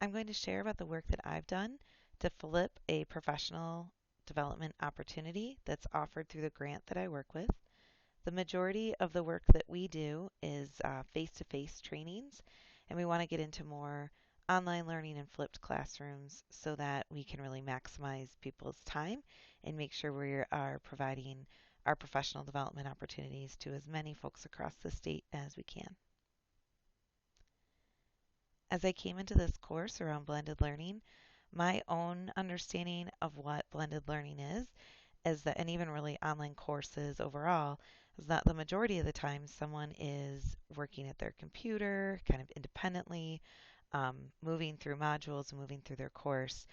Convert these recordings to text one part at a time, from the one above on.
I'm going to share about the work that I've done to flip a professional development opportunity that's offered through the grant that I work with. The majority of the work that we do is face-to-face trainings, and we want to get into more online learning and flipped classrooms so that we can really maximize people's time and make sure we are providing our professional development opportunities to as many folks across the state as we can. As I came into this course around blended learning, my own understanding of what blended learning is that, and even really online courses overall, is that the majority of the time someone is working at their computer kind of independently, moving through modules and moving through their course,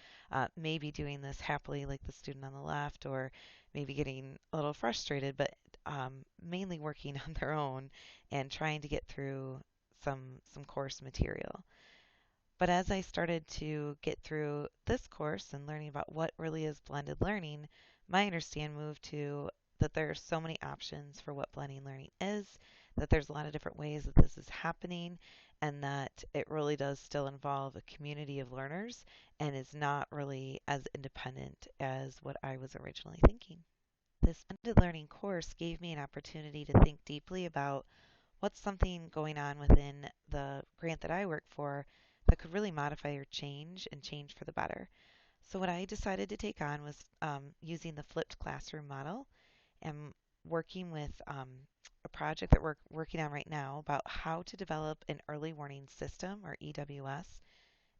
maybe doing this happily like the student on the left, or maybe getting a little frustrated, but mainly working on their own and trying to get through some course material. But as I started to get through this course and learning about what really is blended learning, my understanding moved to that there are so many options for what blended learning is, that there's a lot of different ways that this is happening, and that it really does still involve a community of learners and is not really as independent as what I was originally thinking. This blended learning course gave me an opportunity to think deeply about what's something going on within the grant that I work for that could really modify or change and change for the better. So what I decided to take on was using the flipped classroom model and working with a project that we're working on right now about how to develop an early warning system, or EWS,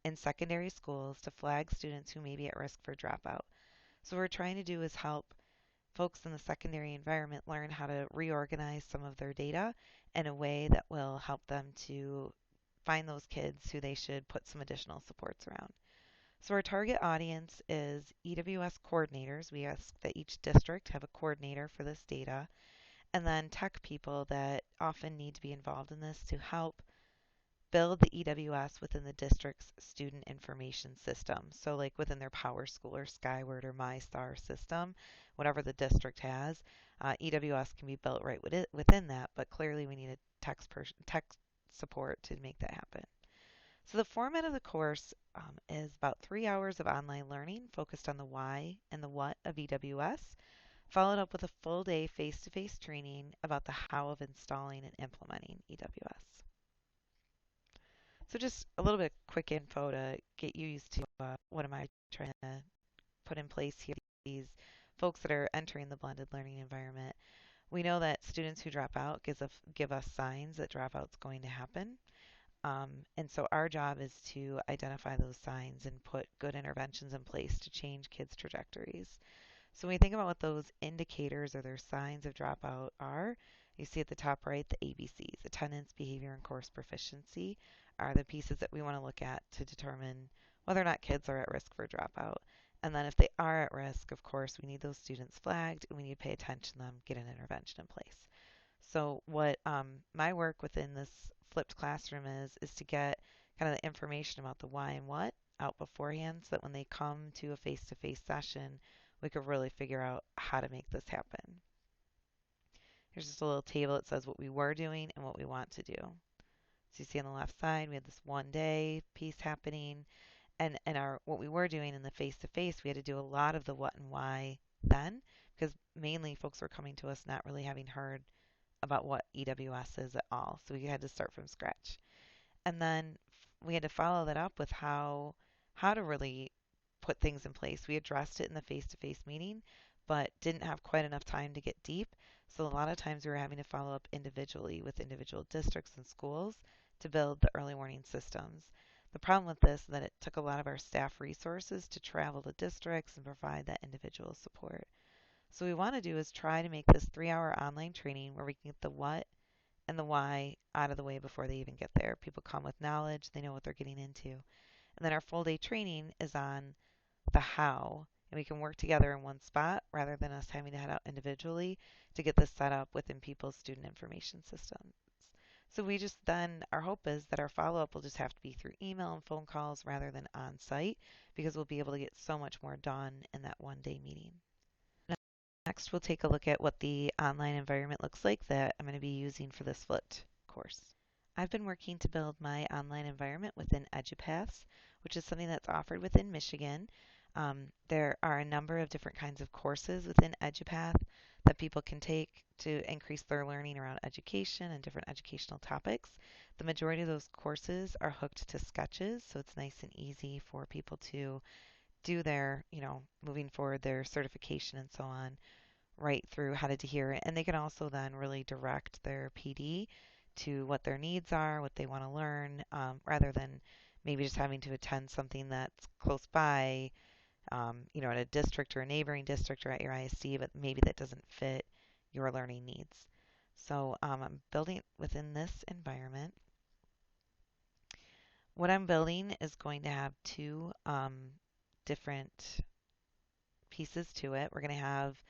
in secondary schools to flag students who may be at risk for dropout. So what we're trying to do is help folks in the secondary environment learn how to reorganize some of their data in a way that will help them to find those kids who they should put some additional supports around. So our target audience is EWS coordinators. We ask that each district have a coordinator for this data, and then tech people that often need to be involved in this to help build the EWS within the district's student information system. So like within their Power School or Skyward or MyStar system, whatever the district has, EWS can be built right within that, but clearly we need a tech support to make that happen. So the format of the course is about 3 hours of online learning focused on the why and the what of EWS, followed up with a full day face-to-face training about the how of installing and implementing EWS. So just a little bit quick info to get you used to what am I trying to put in place here. These folks that are entering the blended learning environment, we know that students who drop out give us signs that dropout's going to happen. And so our job is to identify those signs and put good interventions in place to change kids' trajectories. So when you think about what those indicators or their signs of dropout are, you see at the top right the ABCs, attendance, behavior, and course proficiency, are the pieces that we want to look at to determine whether or not kids are at risk for dropout. And then if they are at risk, of course, we need those students flagged and we need to pay attention to them, get an intervention in place. So what my work within this flipped classroom is to get kind of the information about the why and what out beforehand so that when they come to a face-to-face session, we could really figure out how to make this happen. Here's just a little table that says what we were doing and what we want to do. So you see on the left side, we had this one day piece happening, and our what we were doing in the face-to-face, we had to do a lot of the what and why then, because mainly folks were coming to us not really having heard about what EWS is at all. So we had to start from scratch. And then we had to follow that up with how to really put things in place. We addressed it in the face-to-face meeting, but didn't have quite enough time to get deep. So a lot of times we were having to follow up individually with individual districts and schools to build the early warning systems. The problem with this is that it took a lot of our staff resources to travel to districts and provide that individual support. So what we want to do is try to make this 3 hour online training where we can get the what and the why out of the way before they even get there. People come with knowledge, they know what they're getting into. And then our full day training is on the how, and we can work together in one spot rather than us having to head out individually to get this set up within people's student information systems. So we just then, our hope is that our follow-up will just have to be through email and phone calls rather than on site, because we'll be able to get so much more done in that one day meeting. Next, we'll take a look at what the online environment looks like that I'm going to be using for this flipped course. I've been working to build my online environment within EduPaths, which is something that's offered within Michigan. There are a number of different kinds of courses within EduPath that people can take to increase their learning around education and different educational topics. The majority of those courses are hooked to sketches, so it's nice and easy for people to do their, moving forward their certification and so on, right through how to adhere it. And they can also then really direct their PD to what their needs are, what they want to learn, rather than maybe just having to attend something that's close by, at a district or a neighboring district or at your ISD, but maybe that doesn't fit your learning needs. So I'm building within this environment. What I'm building is going to have two different pieces to it. We're going to have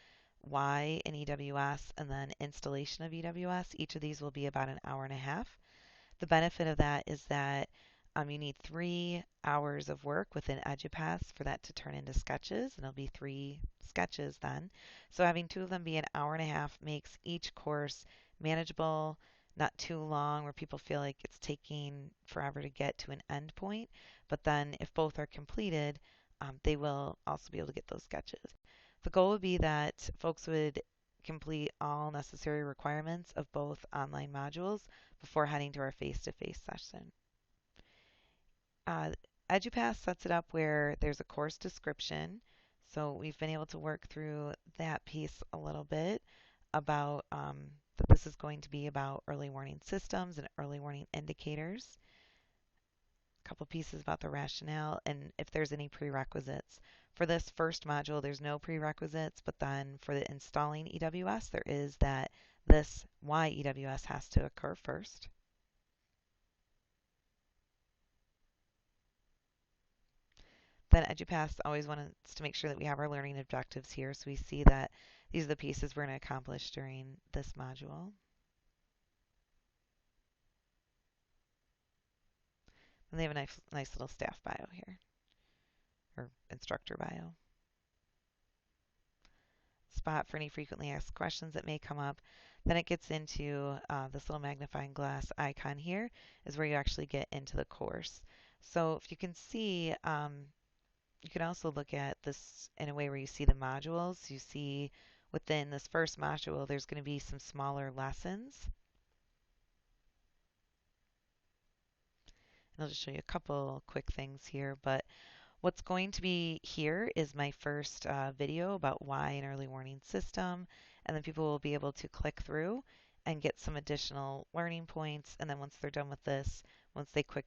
Y in EWS and then installation of EWS. Each of these will be about an hour and a half. The benefit of that is that you need 3 hours of work within EduPass for that to turn into sketches, and it'll be 3 sketches then. So having two of them be an hour and a half makes each course manageable, not too long where people feel like it's taking forever to get to an end point. But then if both are completed, they will also be able to get those sketches. The goal would be that folks would complete all necessary requirements of both online modules before heading to our face-to-face session. Uh, EduPass sets it up where there's a course description. So we've been able to work through that piece a little bit about that this is going to be about early warning systems and early warning indicators. A couple pieces about the rationale and if there's any prerequisites. For this first module, there's no prerequisites, but then for the installing EWS, there is that this why EWS has to occur first. Then EduPass always wants to make sure that we have our learning objectives here, so we see that these are the pieces we're going to accomplish during this module. And they have a nice little staff bio here, or instructor bio. Spot for any frequently asked questions that may come up. Then it gets into this little magnifying glass icon here is where you actually get into the course. So if you can see, you can also look at this in a way where you see the modules. You see within this first module, there's going to be some smaller lessons. And I'll just show you a couple quick things here, but what's going to be here is my first video about why an early warning system, and then people will be able to click through and get some additional learning points, and then once they're done with this, once they click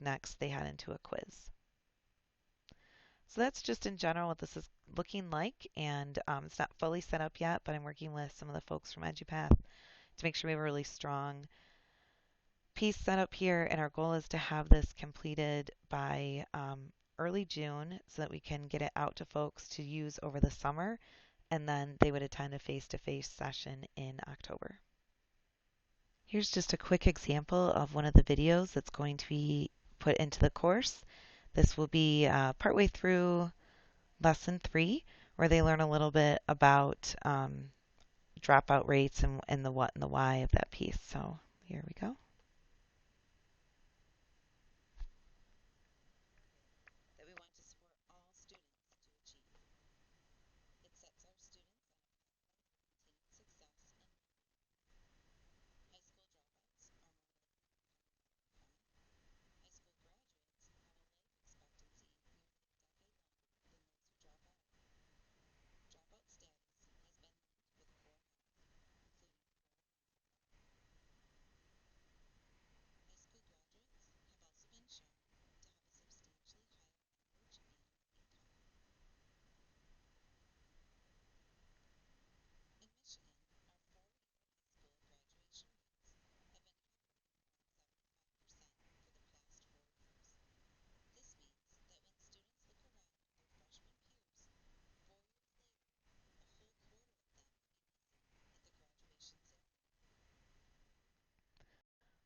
next, they head into a quiz. So that's just in general what this is looking like, and it's not fully set up yet, but I'm working with some of the folks from EduPath to make sure we have a really strong piece set up here, and our goal is to have this completed by early June so that we can get it out to folks to use over the summer, and then they would attend a face-to-face session in October. Here's just a quick example of one of the videos that's going to be put into the course. This will be partway through lesson 3, where they learn a little bit about dropout rates and the what and the why of that piece. So here we go. That we want to support all students to achieve. It sets our students on a continued success and high school dropouts are more high school graduates have a life expectancy nearly a decade longer than those who drop out. Dropout status has been linked with poor health, including high school graduates have also been shown to have a substantially higher average annual income. In Michigan, our 4-year high school graduation rates have been hovering around 75% for the past 4 years. This means that when students look around their freshman peers, 4 years later, a whole quarter of them will be present at the graduation ceremony.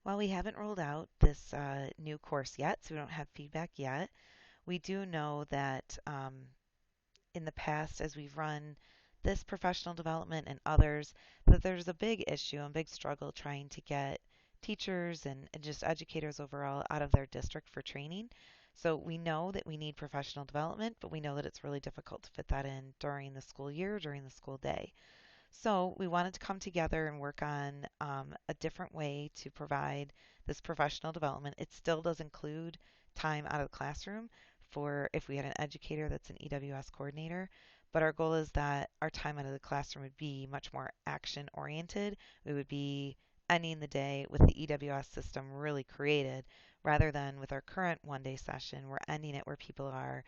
While we haven't rolled out this new course yet, so we don't have feedback yet, we do know that in the past, as we've run this professional development and others, that there's a big issue and big struggle trying to get teachers and just educators overall out of their district for training. So we know that we need professional development, but we know that it's really difficult to fit that in during the school year, during the school day. So we wanted to come together and work on a different way to provide this professional development. It still does include time out of the classroom for if we had an educator that's an EWS coordinator, but our goal is that our time out of the classroom would be much more action oriented. We would be ending the day with the EWS system really created rather than with our current 1 day session. We're ending it where people are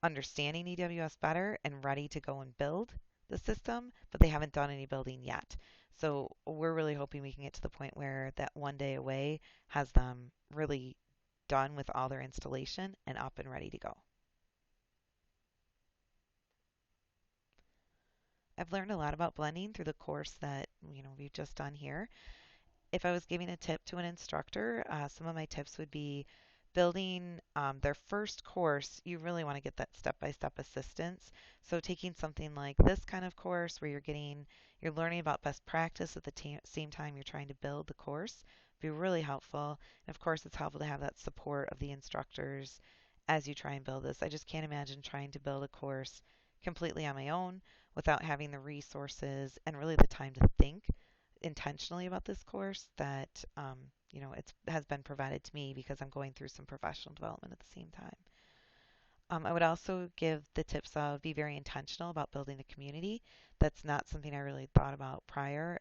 understanding EWS better and ready to go and build the system, but they haven't done any building yet. So we're really hoping we can get to the point where that 1 day away has them really done with all their installation and up and ready to go. I've learned a lot about blending through the course that we've just done here. If I was giving a tip to an instructor, some of my tips would be building their first course. You really want to get that step-by-step assistance. So taking something like this kind of course where you're learning about best practice at the same time you're trying to build the course would be really helpful. And of course, it's helpful to have that support of the instructors as you try and build this. I just can't imagine trying to build a course completely on my own without having the resources and really the time to think intentionally about this course that it has been provided to me because I'm going through some professional development at the same time. I would also give the tips of be very intentional about building a community. That's not something I really thought about prior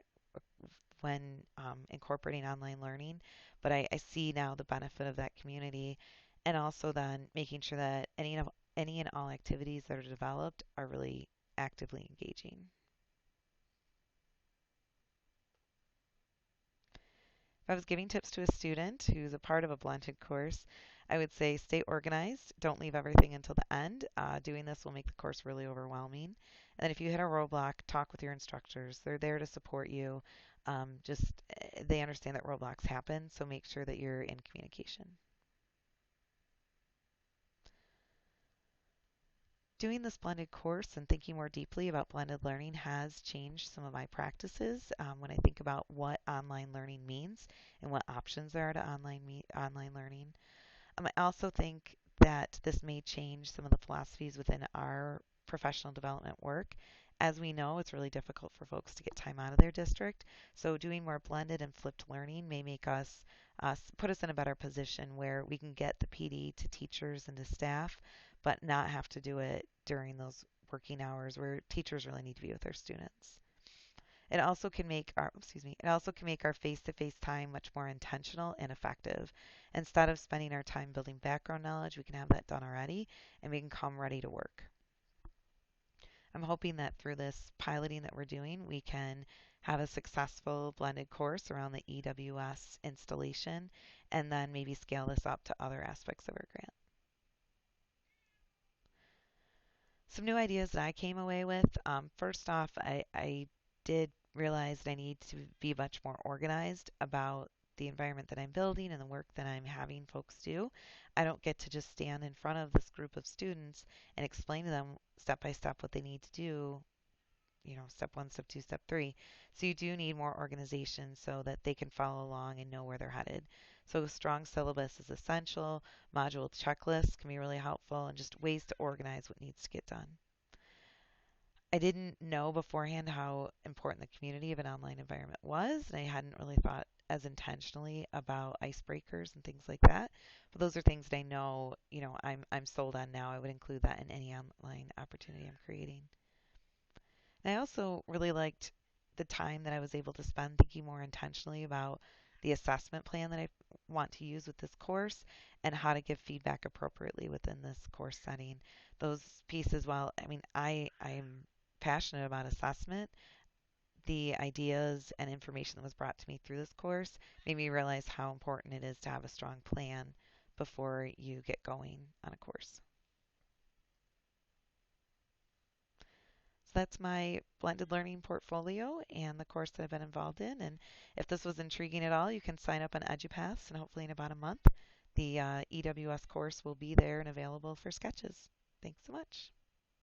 when incorporating online learning, but I see now the benefit of that community, and also then making sure that any and all activities that are developed are really actively engaging. If I was giving tips to a student who's a part of a blended course, I would say stay organized. Don't leave everything until the end. Doing this will make the course really overwhelming. And then if you hit a roadblock, talk with your instructors. They're there to support you. They understand that roadblocks happen, so make sure that you're in communication. Doing this blended course and thinking more deeply about blended learning has changed some of my practices when I think about what online learning means and what options there are to online learning. I also think that this may change some of the philosophies within our professional development work. As we know, it's really difficult for folks to get time out of their district. So doing more blended and flipped learning may make us put us in a better position where we can get the PD to teachers and to staff, but not have to do it during those working hours where teachers really need to be with their students. It also can make our face-to-face time much more intentional and effective. Instead of spending our time building background knowledge, we can have that done already and we can come ready to work. I'm hoping that through this piloting that we're doing, we can have a successful blended course around the EWS installation and then maybe scale this up to other aspects of our grant. Some new ideas that I came away with. First off, I did realize that I need to be much more organized about the environment that I'm building and the work that I'm having folks do. I don't get to just stand in front of this group of students and explain to them step by step what they need to do, step one, step two, step three. So you do need more organization so that they can follow along and know where they're headed. So a strong syllabus is essential. Module checklists can be really helpful and just ways to organize what needs to get done. I didn't know beforehand how important the community of an online environment was, and I hadn't really thought as intentionally about icebreakers and things like that. But those are things that I know, I'm sold on now. I would include that in any online opportunity I'm creating. And I also really liked the time that I was able to spend thinking more intentionally about the assessment plan that I want to use with this course and how to give feedback appropriately within this course setting. Those pieces, while I am passionate about assessment, the ideas and information that was brought to me through this course made me realize how important it is to have a strong plan before you get going on a course. So that's my blended learning portfolio and the course that I've been involved in. And if this was intriguing at all, you can sign up on EduPass, and hopefully in about a month, the EWS course will be there and available for sketches. Thanks so much.